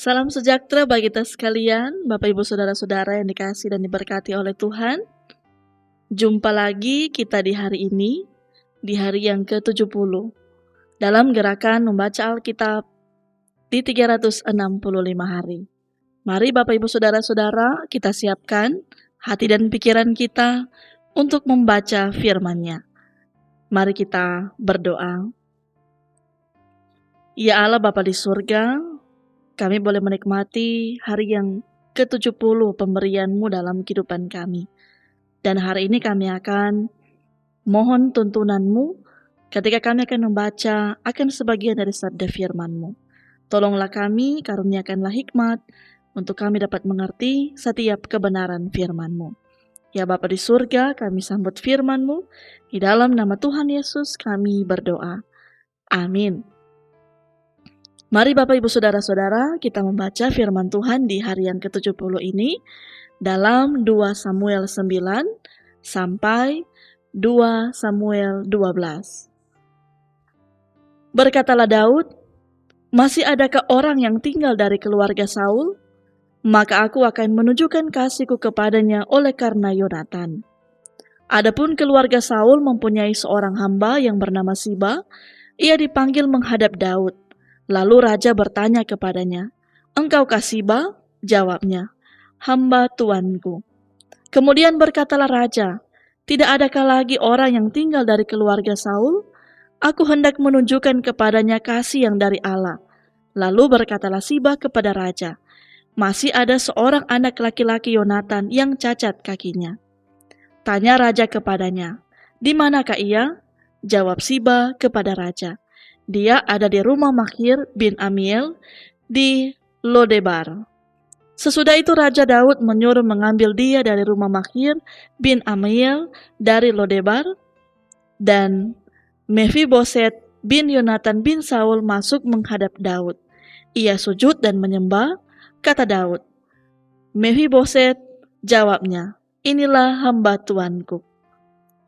Salam sejahtera bagi kita sekalian, Bapak Ibu Saudara-saudara yang dikasihi dan diberkati oleh Tuhan. Jumpa lagi kita di hari ini, di hari yang ke-70, dalam gerakan membaca Alkitab di 365 hari. Mari Bapak Ibu Saudara-saudara, kita siapkan hati dan pikiran kita untuk membaca firman-Nya. Mari kita berdoa. Ya Allah Bapa di surga, kami boleh menikmati hari yang ke-70 pemberian-Mu dalam kehidupan kami. Dan hari ini kami akan mohon tuntunan-Mu ketika kami akan membaca akan sebagian dari sabda firman-Mu. Tolonglah kami, karuniakanlah hikmat untuk kami dapat mengerti setiap kebenaran firman-Mu. Ya Bapa di surga, kami sambut firman-Mu. Di dalam nama Tuhan Yesus kami berdoa. Amin. Mari Bapak Ibu Saudara-saudara, kita membaca firman Tuhan di hari yang ke-70 ini dalam 2 Samuel 9 sampai 2 Samuel 12. Berkatalah Daud, "Masih adakah orang yang tinggal dari keluarga Saul? Maka aku akan menunjukkan kasihku kepadanya oleh karena Yonatan." Adapun keluarga Saul mempunyai seorang hamba yang bernama Siba. Ia dipanggil menghadap Daud. Lalu raja bertanya kepadanya, "Engkaukah Siba?" Jawabnya, "Hamba tuanku." Kemudian berkatalah raja, "Tidak adakah lagi orang yang tinggal dari keluarga Saul? Aku hendak menunjukkan kepadanya kasih yang dari Allah." Lalu berkatalah Siba kepada raja, "Masih ada seorang anak laki-laki Yonatan yang cacat kakinya." Tanya raja kepadanya, "Di manakah ia?" Jawab Siba kepada raja, "Dia ada di rumah Makhir bin Amiel di Lodebar." Sesudah itu Raja Daud menyuruh mengambil dia dari rumah Makhir bin Amiel dari Lodebar, dan Mephiboset bin Yonatan bin Saul masuk menghadap Daud. Ia sujud dan menyembah. Kata Daud, "Mephiboset," jawabnya, "Inilah hamba tuanku."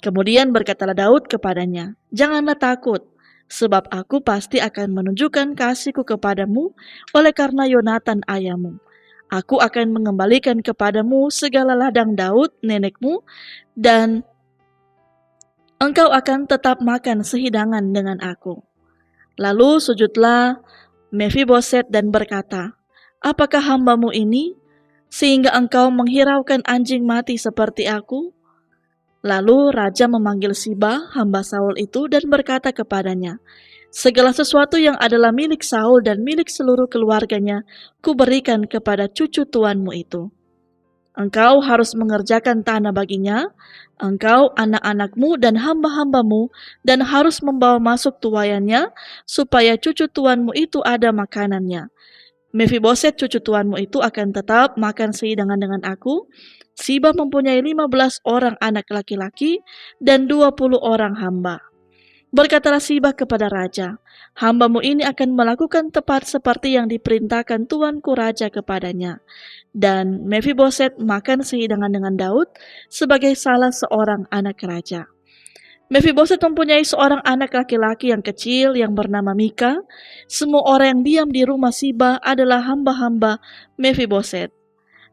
Kemudian berkatalah Daud kepadanya, "Janganlah takut, sebab aku pasti akan menunjukkan kasihku kepadamu oleh karena Yonatan ayahmu. Aku akan mengembalikan kepadamu segala ladang Daud nenekmu, dan engkau akan tetap makan sehidangan dengan aku." Lalu sujudlah Mephiboset dan berkata, "Apakah hambamu ini, sehingga engkau menghiraukan anjing mati seperti aku?" Lalu raja memanggil Siba, hamba Saul itu, dan berkata kepadanya, "Segala sesuatu yang adalah milik Saul dan milik seluruh keluarganya, kuberikan kepada cucu tuanmu itu. Engkau harus mengerjakan tanah baginya, engkau, anak-anakmu, dan hamba-hambamu, dan harus membawa masuk tuayannya, supaya cucu tuanmu itu ada makanannya. Mephiboset cucu tuanmu itu akan tetap makan sehidangan dengan aku." Siba mempunyai 15 orang anak laki-laki dan 20 orang hamba. Berkatalah Siba kepada raja, "Hambamu ini akan melakukan tepat seperti yang diperintahkan tuanku raja kepadanya." Dan Mephiboset makan sehidangan dengan Daud sebagai salah seorang anak raja. Mephiboset mempunyai seorang anak laki-laki yang kecil yang bernama Mika. Semua orang yang diam di rumah Siba adalah hamba-hamba Mephiboset.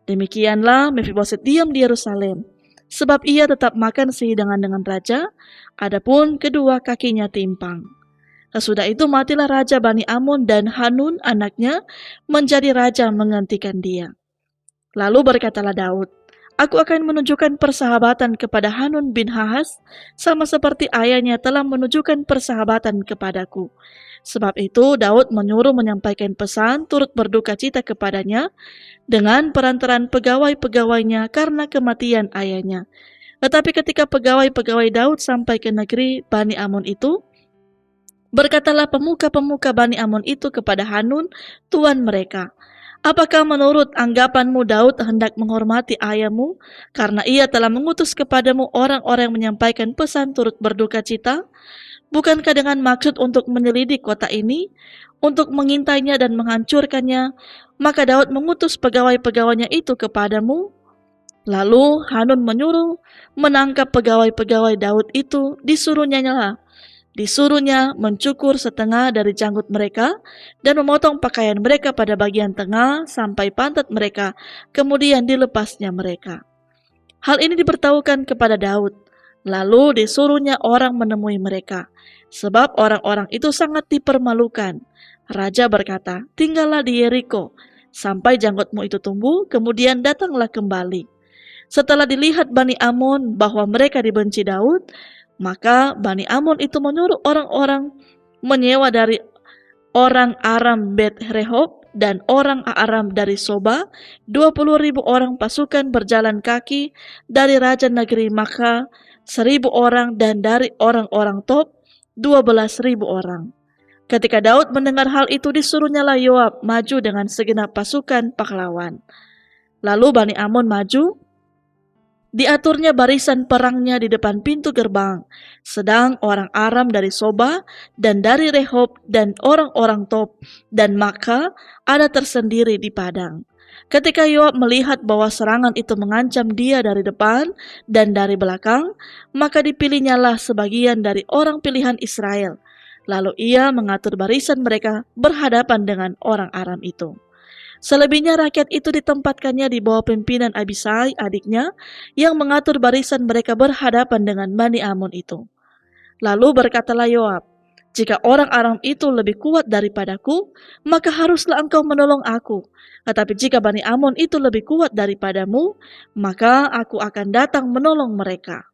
Demikianlah Mephiboset diam di Yerusalem, sebab ia tetap makan sehidangan dengan raja, adapun kedua kakinya timpang. Sesudah itu matilah Raja Bani Amon, dan Hanun anaknya menjadi raja menggantikan dia. Lalu berkatalah Daud, "Aku akan menunjukkan persahabatan kepada Hanun bin Hahas, sama seperti ayahnya telah menunjukkan persahabatan kepadaku." Sebab itu Daud menyuruh menyampaikan pesan turut berduka cita kepadanya dengan perantaraan pegawai-pegawainya karena kematian ayahnya. Tetapi ketika pegawai-pegawai Daud sampai ke negeri Bani Amon itu, berkatalah pemuka-pemuka Bani Amon itu kepada Hanun, tuan mereka, "Apakah menurut anggapanmu Daud hendak menghormati ayahmu, karena ia telah mengutus kepadamu orang-orang yang menyampaikan pesan turut berduka cita? Bukankah dengan maksud untuk menyelidik kota ini, untuk mengintainya dan menghancurkannya, maka Daud mengutus pegawai-pegawainya itu kepadamu?" Lalu Hanun menyuruh menangkap pegawai-pegawai Daud itu, disuruhnya mencukur setengah dari janggut mereka dan memotong pakaian mereka pada bagian tengah sampai pantat mereka, kemudian dilepasnya mereka. Hal ini diberitahukan kepada Daud. Lalu disuruhnya orang menemui mereka, sebab orang-orang itu sangat dipermalukan. Raja berkata, "Tinggallah di Yeriko sampai janggutmu itu tumbuh, kemudian datanglah kembali." Setelah dilihat Bani Amon bahwa mereka dibenci Daud, maka Bani Amon itu menyuruh orang-orang menyewa dari orang Aram Bet Rehob dan orang Aram dari Soba, 20.000 orang pasukan berjalan kaki dari raja negeri Maka, 1.000 orang, dan dari orang-orang Tob, 12.000 orang. Ketika Daud mendengar hal itu, disuruhnyalah Yoab maju dengan segenap pasukan pahlawan. Lalu Bani Amon maju, diaturnya barisan perangnya di depan pintu gerbang, sedang orang Aram dari Soba dan dari Rehob dan orang-orang Tob dan Maka ada tersendiri di padang. Ketika Yoab melihat bahwa serangan itu mengancam dia dari depan dan dari belakang, maka dipilihnyalah sebagian dari orang pilihan Israel. Lalu ia mengatur barisan mereka berhadapan dengan orang Aram itu. Selebihnya rakyat itu ditempatkannya di bawah pimpinan Abisai adiknya yang mengatur barisan mereka berhadapan dengan Bani Amon itu. Lalu berkatalah Yoab, "Jika orang Aram itu lebih kuat daripadaku, maka haruslah engkau menolong aku. Tetapi jika Bani Amon itu lebih kuat daripadamu, maka aku akan datang menolong mereka.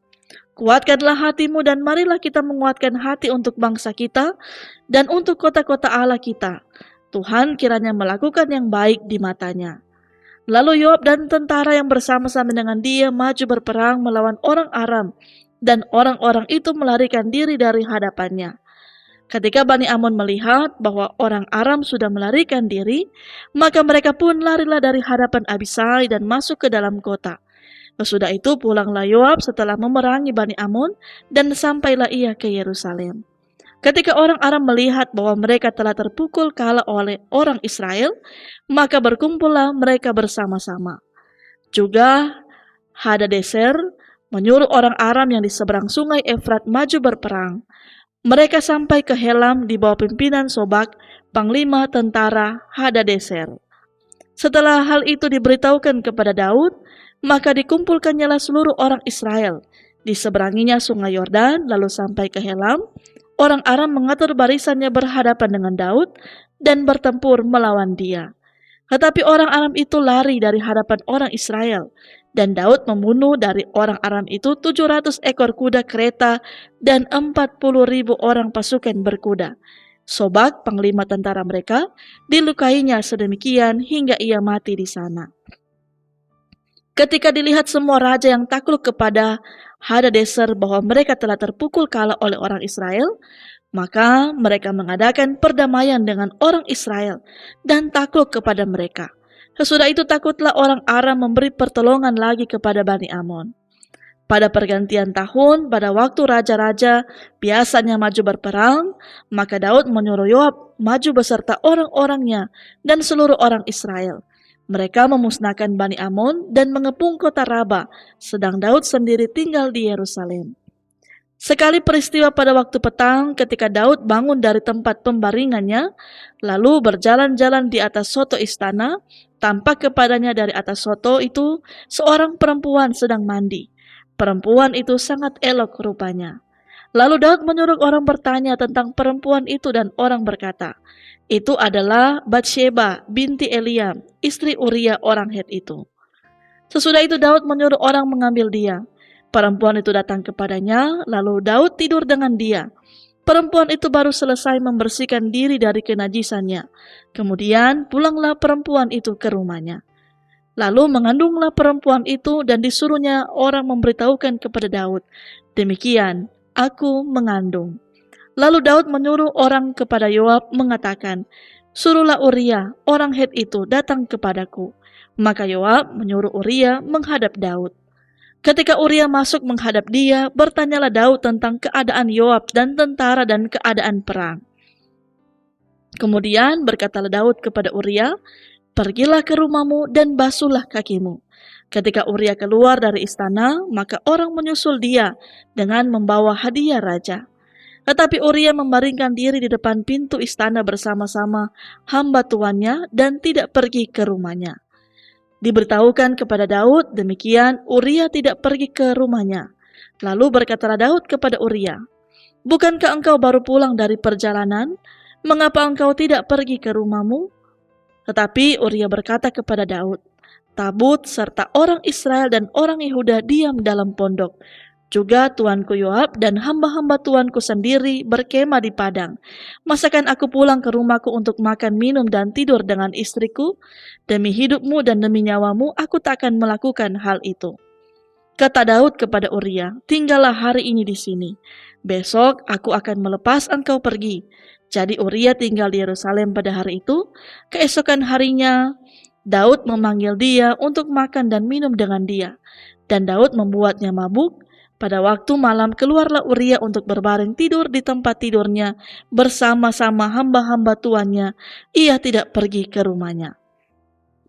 Kuatkanlah hatimu dan marilah kita menguatkan hati untuk bangsa kita dan untuk kota-kota Allah kita. Tuhan kiranya melakukan yang baik di matanya." Lalu Yoab dan tentara yang bersama-sama dengan dia maju berperang melawan orang Aram, dan orang-orang itu melarikan diri dari hadapannya. Ketika Bani Amon melihat bahwa orang Aram sudah melarikan diri, maka mereka pun larilah dari hadapan Abisai dan masuk ke dalam kota. Sesudah itu pulanglah Yoab setelah memerangi Bani Amon dan sampailah ia ke Yerusalem. Ketika orang Aram melihat bahwa mereka telah terpukul kalah oleh orang Israel, maka berkumpullah mereka bersama-sama. Juga Hadadeser menyuruh orang Aram yang di seberang sungai Efrat maju berperang. Mereka sampai ke Helam di bawah pimpinan Sobak, panglima tentara Hadadeser. Setelah hal itu diberitahukan kepada Daud, maka dikumpulkannyalah seluruh orang Israel. Diseberanginya sungai Yordan, lalu sampai ke Helam. Orang Aram mengatur barisannya berhadapan dengan Daud dan bertempur melawan dia. Tetapi orang Aram itu lari dari hadapan orang Israel, dan Daud membunuh dari orang Aram itu 700 ekor kuda kereta dan 40.000 orang pasukan berkuda. Sobak, panglima tentara mereka, dilukainya sedemikian hingga ia mati di sana. Ketika dilihat semua raja yang takluk kepada Hadadeser bahwa mereka telah terpukul kalah oleh orang Israel, maka mereka mengadakan perdamaian dengan orang Israel dan takluk kepada mereka. Sesudah itu takutlah orang Aram memberi pertolongan lagi kepada Bani Amon. Pada pergantian tahun, pada waktu raja-raja biasanya maju berperang, maka Daud menyuruh Yoab maju beserta orang-orangnya dan seluruh orang Israel. Mereka memusnahkan Bani Amon dan mengepung kota Raba, sedang Daud sendiri tinggal di Yerusalem. Sekali peristiwa pada waktu petang ketika Daud bangun dari tempat pembaringannya, lalu berjalan-jalan di atas soto istana, tampak kepadanya dari atas soto itu seorang perempuan sedang mandi. Perempuan itu sangat elok rupanya. Lalu Daud menyuruh orang bertanya tentang perempuan itu dan orang berkata, "Itu adalah Batsheba binti Eliam, istri Uria orang Het itu." Sesudah itu Daud menyuruh orang mengambil dia. Perempuan itu datang kepadanya, lalu Daud tidur dengan dia. Perempuan itu baru selesai membersihkan diri dari kenajisannya. Kemudian pulanglah perempuan itu ke rumahnya. Lalu mengandunglah perempuan itu dan disuruhnya orang memberitahukan kepada Daud, "Demikian, aku mengandung." Lalu Daud menyuruh orang kepada Yoab mengatakan, "Suruhlah Uria, orang Het itu datang kepadaku." Maka Yoab menyuruh Uria menghadap Daud. Ketika Uria masuk menghadap dia, bertanyalah Daud tentang keadaan Yoab dan tentara dan keadaan perang. Kemudian berkatalah Daud kepada Uria, "Pergilah ke rumahmu dan basuhlah kakimu." Ketika Uria keluar dari istana, maka orang menyusul dia dengan membawa hadiah raja. Tetapi Uria membaringkan diri di depan pintu istana bersama-sama hamba tuannya dan tidak pergi ke rumahnya. Diberitahukan kepada Daud, demikian Uria tidak pergi ke rumahnya. Lalu berkatalah Daud kepada Uria, "Bukankah engkau baru pulang dari perjalanan? Mengapa engkau tidak pergi ke rumahmu?" Tetapi Uria berkata kepada Daud, "Tabut serta orang Israel dan orang Yehuda diam dalam pondok. Juga tuanku Yoab dan hamba-hamba tuanku sendiri berkemah di padang. Masakan aku pulang ke rumahku untuk makan, minum, dan tidur dengan istriku? Demi hidupmu dan demi nyawamu, aku tak akan melakukan hal itu." Kata Daud kepada Uria, "Tinggallah hari ini di sini. Besok aku akan melepas engkau pergi." Jadi Uria tinggal di Yerusalem pada hari itu. Keesokan harinya, Daud memanggil dia untuk makan dan minum dengan dia. Dan Daud membuatnya mabuk. Pada waktu malam keluarlah Uria untuk berbaring tidur di tempat tidurnya bersama-sama hamba-hamba tuannya. Ia tidak pergi ke rumahnya.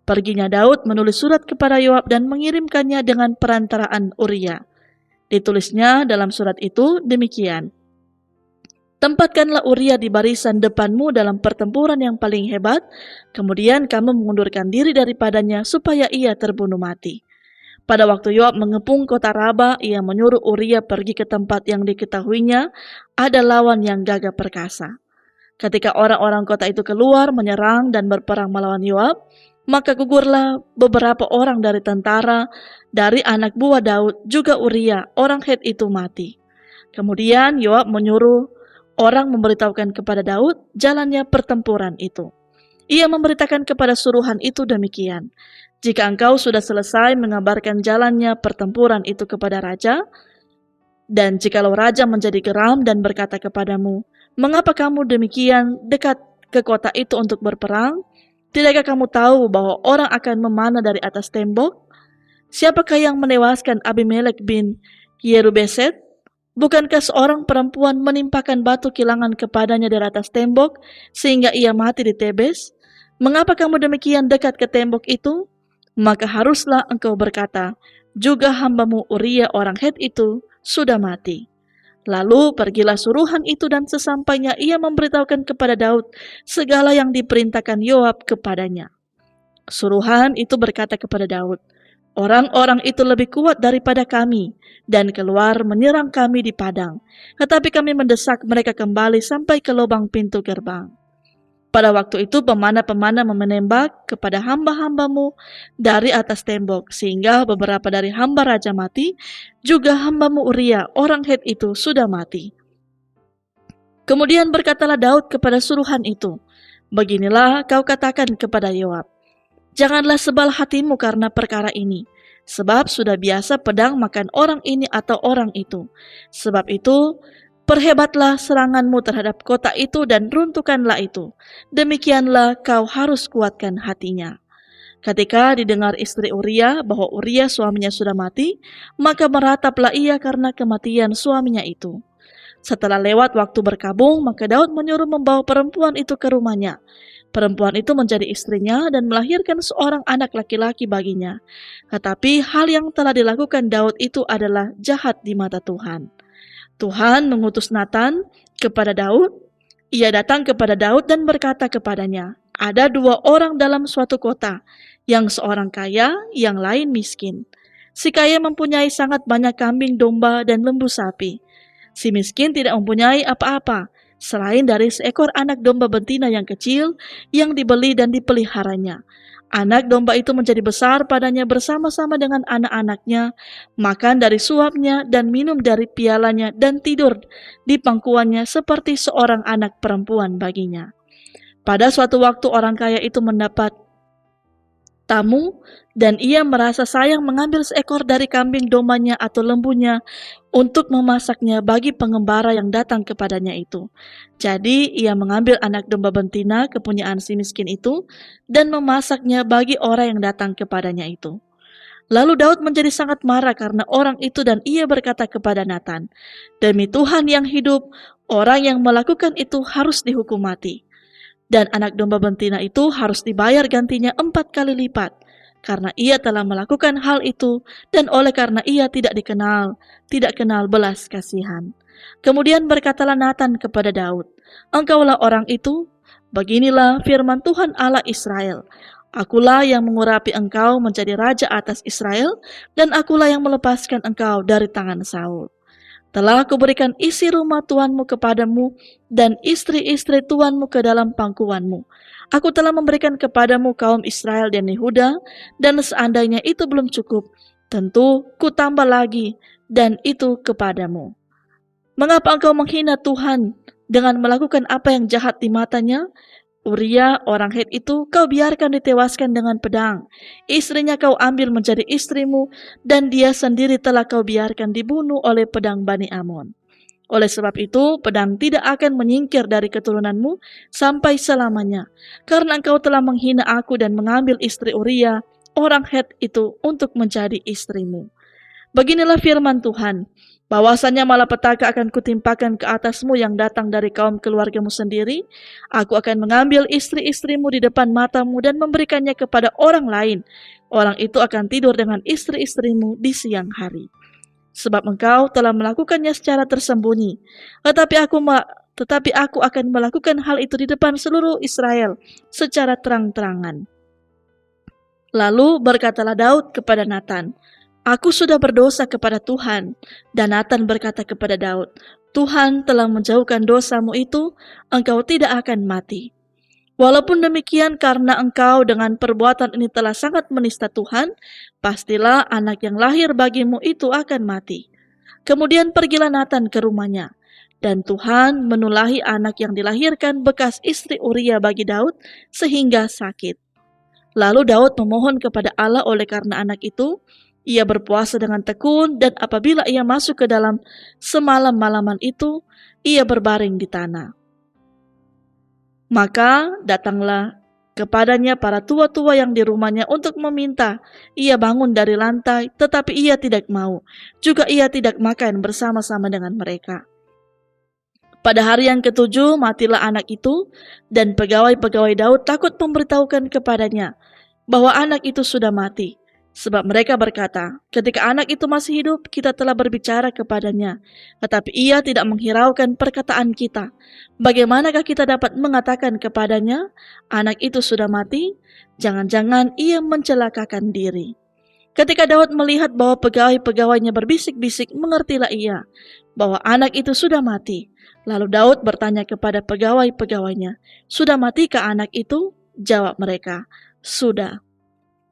Perginya Daud menulis surat kepada Yoab dan mengirimkannya dengan perantaraan Uria. Ditulisnya dalam surat itu demikian, "Tempatkanlah Uria di barisan depanmu dalam pertempuran yang paling hebat, kemudian kamu mengundurkan diri daripadanya supaya ia terbunuh mati." Pada waktu Yoab mengepung kota Raba, ia menyuruh Uria pergi ke tempat yang diketahuinya ada lawan yang gagah perkasa. Ketika orang-orang kota itu keluar menyerang dan berperang melawan Yoab, maka gugurlah beberapa orang dari tentara dari anak buah Daud, juga Uria, orang Het itu mati. Kemudian Yoab menyuruh orang memberitahukan kepada Daud jalannya pertempuran itu. Ia memberitakan kepada suruhan itu demikian, "Jika engkau sudah selesai mengabarkan jalannya pertempuran itu kepada raja, dan jikalau raja menjadi geram dan berkata kepadamu, 'Mengapa kamu demikian dekat ke kota itu untuk berperang? Tidakkah kamu tahu bahwa orang akan memanah dari atas tembok? Siapakah yang menewaskan Abimelek bin Yerubeset? Bukankah seorang perempuan menimpakan batu kilangan kepadanya dari atas tembok sehingga ia mati di Tebes? Mengapa kamu demikian dekat ke tembok itu? Maka haruslah engkau berkata, juga hambamu Uria orang Het itu sudah mati." Lalu pergilah suruhan itu dan sesampainya ia memberitahukan kepada Daud segala yang diperintahkan Yoab kepadanya. Suruhan itu berkata kepada Daud, "Orang-orang itu lebih kuat daripada kami dan keluar menyerang kami di padang. Tetapi kami mendesak mereka kembali sampai ke lubang pintu gerbang." Pada waktu itu pemanah-pemanah menembak kepada hamba-hambamu dari atas tembok, sehingga beberapa dari hamba raja mati, juga hambamu Uria, orang Het itu sudah mati. Kemudian berkatalah Daud kepada suruhan itu, "Beginilah kau katakan kepada Yoab, janganlah sebal hatimu karena perkara ini, sebab sudah biasa pedang makan orang ini atau orang itu. Sebab itu, perhebatlah seranganmu terhadap kota itu dan runtuhkanlah itu. Demikianlah kau harus kuatkan hatinya." Ketika didengar istri Uria bahwa Uria suaminya sudah mati, maka merataplah ia karena kematian suaminya itu. Setelah lewat waktu berkabung, maka Daud menyuruh membawa perempuan itu ke rumahnya. Perempuan itu menjadi istrinya dan melahirkan seorang anak laki-laki baginya. Tetapi hal yang telah dilakukan Daud itu adalah jahat di mata Tuhan. Tuhan mengutus Nathan kepada Daud. Ia datang kepada Daud dan berkata kepadanya, "Ada dua orang dalam suatu kota, yang seorang kaya, yang lain miskin. Si kaya mempunyai sangat banyak kambing domba dan lembu sapi. Si miskin tidak mempunyai apa-apa, selain dari seekor anak domba betina yang kecil, yang dibeli dan dipeliharanya. Anak domba itu menjadi besar padanya bersama-sama dengan anak-anaknya, makan dari suapnya dan minum dari pialanya dan tidur di pangkuannya seperti seorang anak perempuan baginya." Pada suatu waktu orang kaya itu mendapat tamu dan ia merasa sayang mengambil seekor dari kambing dombanya atau lembunya untuk memasaknya bagi pengembara yang datang kepadanya itu. Jadi ia mengambil anak domba betina kepunyaan si miskin itu dan memasaknya bagi orang yang datang kepadanya itu. Lalu Daud menjadi sangat marah karena orang itu dan ia berkata kepada Nathan, "Demi Tuhan yang hidup, orang yang melakukan itu harus dihukum mati. Dan anak domba betina itu harus dibayar gantinya 4 kali lipat." karena ia telah melakukan hal itu, dan oleh karena ia tidak kenal belas kasihan. Kemudian berkatalah Nathan kepada Daud, "Engkaulah orang itu, beginilah firman Tuhan Allah Israel. Akulah yang mengurapi engkau menjadi raja atas Israel, dan akulah yang melepaskan engkau dari tangan Saul. Telah kuberikan isi rumah Tuanmu kepadamu dan istri-istri Tuanmu ke dalam pangkuanmu. Aku telah memberikan kepadamu kaum Israel dan Yehuda, dan seandainya itu belum cukup, tentu ku tambah lagi, dan itu kepadamu. Mengapa engkau menghina Tuhan dengan melakukan apa yang jahat di matanya? Uria orang Het itu kau biarkan ditewaskan dengan pedang. Istrinya kau ambil menjadi istrimu, dan dia sendiri telah kau biarkan dibunuh oleh pedang Bani Amon. Oleh sebab itu, pedang tidak akan menyingkir dari keturunanmu sampai selamanya, karena engkau telah menghina aku dan mengambil istri Uria orang Het itu untuk menjadi istrimu. Beginilah firman Tuhan, bahwasanya malapetaka akan kutimpakan ke atasmu yang datang dari kaum keluargamu sendiri. Aku akan mengambil istri-istrimu di depan matamu dan memberikannya kepada orang lain. Orang itu akan tidur dengan istri-istrimu di siang hari. Sebab engkau telah melakukannya secara tersembunyi, tetapi aku akan melakukan hal itu di depan seluruh Israel secara terang-terangan." Lalu berkatalah Daud kepada Nathan, "Aku sudah berdosa kepada Tuhan." Dan Nathan berkata kepada Daud, "Tuhan telah menjauhkan dosamu itu, engkau tidak akan mati. Walaupun demikian, karena engkau dengan perbuatan ini telah sangat menista Tuhan, pastilah anak yang lahir bagimu itu akan mati." Kemudian pergilah Nathan ke rumahnya, dan Tuhan menulahi anak yang dilahirkan bekas istri Uria bagi Daud sehingga sakit. Lalu Daud memohon kepada Allah oleh karena anak itu. Ia berpuasa dengan tekun, dan apabila ia masuk ke dalam semalam-malaman itu, ia berbaring di tanah. Maka datanglah kepadanya para tua-tua yang di rumahnya untuk meminta ia bangun dari lantai, tetapi ia tidak mau. Juga ia tidak makan bersama-sama dengan mereka. Pada hari yang ketujuh matilah anak itu, dan pegawai-pegawai Daud takut memberitahukan kepadanya bahwa anak itu sudah mati. Sebab mereka berkata, "Ketika anak itu masih hidup, kita telah berbicara kepadanya, tetapi ia tidak menghiraukan perkataan kita. Bagaimanakah kita dapat mengatakan kepadanya, anak itu sudah mati? Jangan-jangan ia mencelakakan diri." Ketika Daud melihat bahwa pegawai-pegawainya berbisik-bisik, mengertilah ia bahwa anak itu sudah mati. Lalu Daud bertanya kepada pegawai-pegawainya, "Sudah matikah anak itu?" Jawab mereka, "Sudah."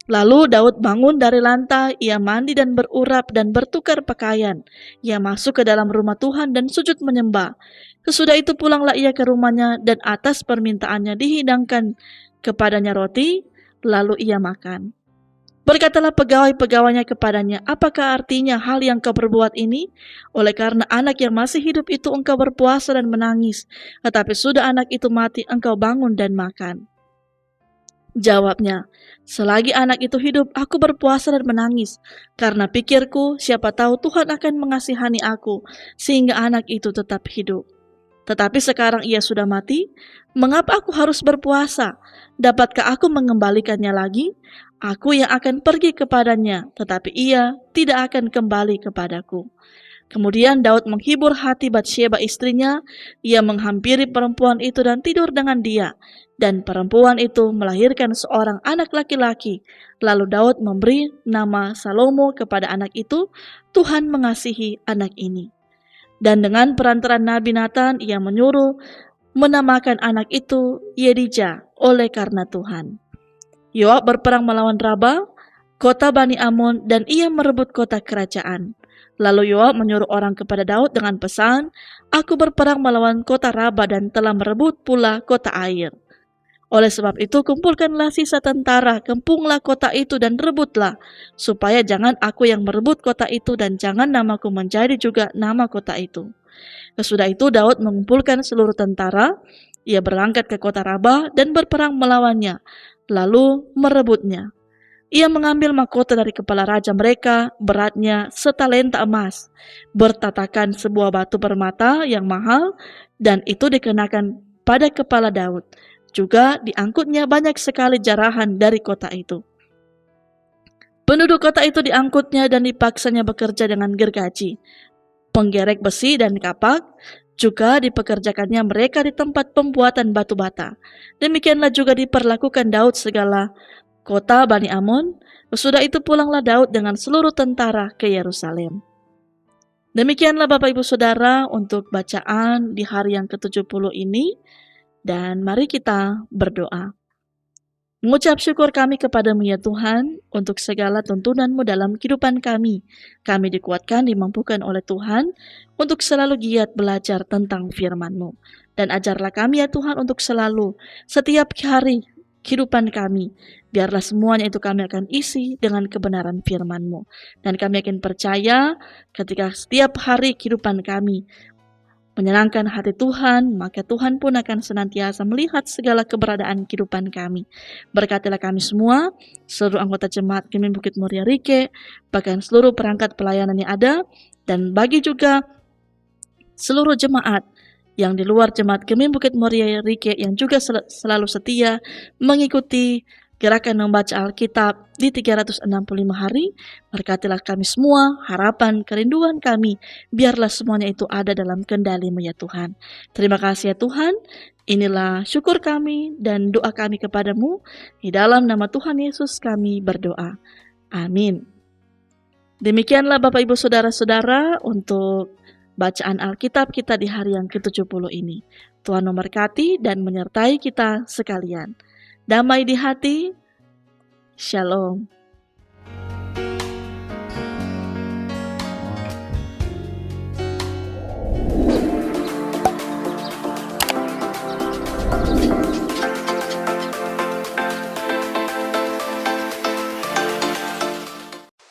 Lalu Daud bangun dari lantai, ia mandi dan berurap dan bertukar pakaian. Ia masuk ke dalam rumah Tuhan dan sujud menyembah. Sesudah itu pulanglah ia ke rumahnya, dan atas permintaannya dihidangkan kepadanya roti, lalu ia makan. Berkatalah pegawai-pegawainya kepadanya, "Apakah artinya hal yang kau perbuat ini? Oleh karena anak yang masih hidup itu engkau berpuasa dan menangis, tetapi sudah anak itu mati engkau bangun dan makan." Jawabnya, "Selagi anak itu hidup, aku berpuasa dan menangis, karena pikirku, siapa tahu Tuhan akan mengasihani aku, sehingga anak itu tetap hidup. Tetapi sekarang ia sudah mati, mengapa aku harus berpuasa? Dapatkah aku mengembalikannya lagi? Aku yang akan pergi kepadanya, tetapi ia tidak akan kembali kepadaku." Kemudian Daud menghibur hati Batsyeba istrinya, ia menghampiri perempuan itu dan tidur dengan dia. Dan perempuan itu melahirkan seorang anak laki-laki. Lalu Daud memberi nama Salomo kepada anak itu. Tuhan mengasihi anak ini. Dan dengan perantaran Nabi Nathan, ia menyuruh menamakan anak itu Yedija oleh karena Tuhan. Yoab berperang melawan Raba, kota Bani Amon, dan ia merebut kota kerajaan. Lalu Yoab menyuruh orang kepada Daud dengan pesan, "Aku berperang melawan kota Raba dan telah merebut pula kota air. Oleh sebab itu kumpulkanlah sisa tentara, kempunglah kota itu dan rebutlah, supaya jangan aku yang merebut kota itu dan jangan namaku menjadi juga nama kota itu." Sesudah itu Daud mengumpulkan seluruh tentara, ia berangkat ke kota Raba dan berperang melawannya, lalu merebutnya. Ia mengambil mahkota dari kepala raja mereka, beratnya setalenta emas, bertatakan sebuah batu permata yang mahal, dan itu dikenakan pada kepala Daud. Juga diangkutnya banyak sekali jarahan dari kota itu. Penduduk kota itu diangkutnya dan dipaksanya bekerja dengan gergaji. Penggerek besi dan kapak juga dipekerjakannya mereka di tempat pembuatan batu bata. Demikianlah juga diperlakukan Daud segala kota Bani Amon. Sesudah itu pulanglah Daud dengan seluruh tentara ke Yerusalem. Demikianlah Bapak Ibu Saudara untuk bacaan di hari yang ke-70 ini. Dan mari kita berdoa. Mengucap syukur kami kepadamu ya Tuhan untuk segala tuntunan-Mu dalam kehidupan kami. Kami dikuatkan, dimampukan oleh Tuhan untuk selalu giat belajar tentang firman-Mu. Dan ajarlah kami ya Tuhan untuk selalu setiap hari kehidupan kami. Biarlah semuanya itu kami akan isi dengan kebenaran firman-Mu. Dan kami akan percaya ketika setiap hari kehidupan kami menyenangkan hati Tuhan, maka Tuhan pun akan senantiasa melihat segala keberadaan kehidupan kami. Berkatilah kami semua, seluruh anggota jemaat Kemin Bukit Muria Rike, bahkan seluruh perangkat pelayanan yang ada, dan bagi juga seluruh jemaat yang di luar jemaat Kemin Bukit Muria Rike yang juga selalu setia mengikuti gerakan membaca Alkitab di 365 hari. Berkatilah kami semua, harapan, kerinduan kami, biarlah semuanya itu ada dalam kendali-Mu ya Tuhan. Terima kasih ya Tuhan, inilah syukur kami dan doa kami kepadamu. Di dalam nama Tuhan Yesus kami berdoa. Amin. Demikianlah Bapak Ibu Saudara-saudara untuk bacaan Alkitab kita di hari yang ke-70 ini. Tuhan memberkati dan menyertai kita sekalian. Damai di hati, Shalom.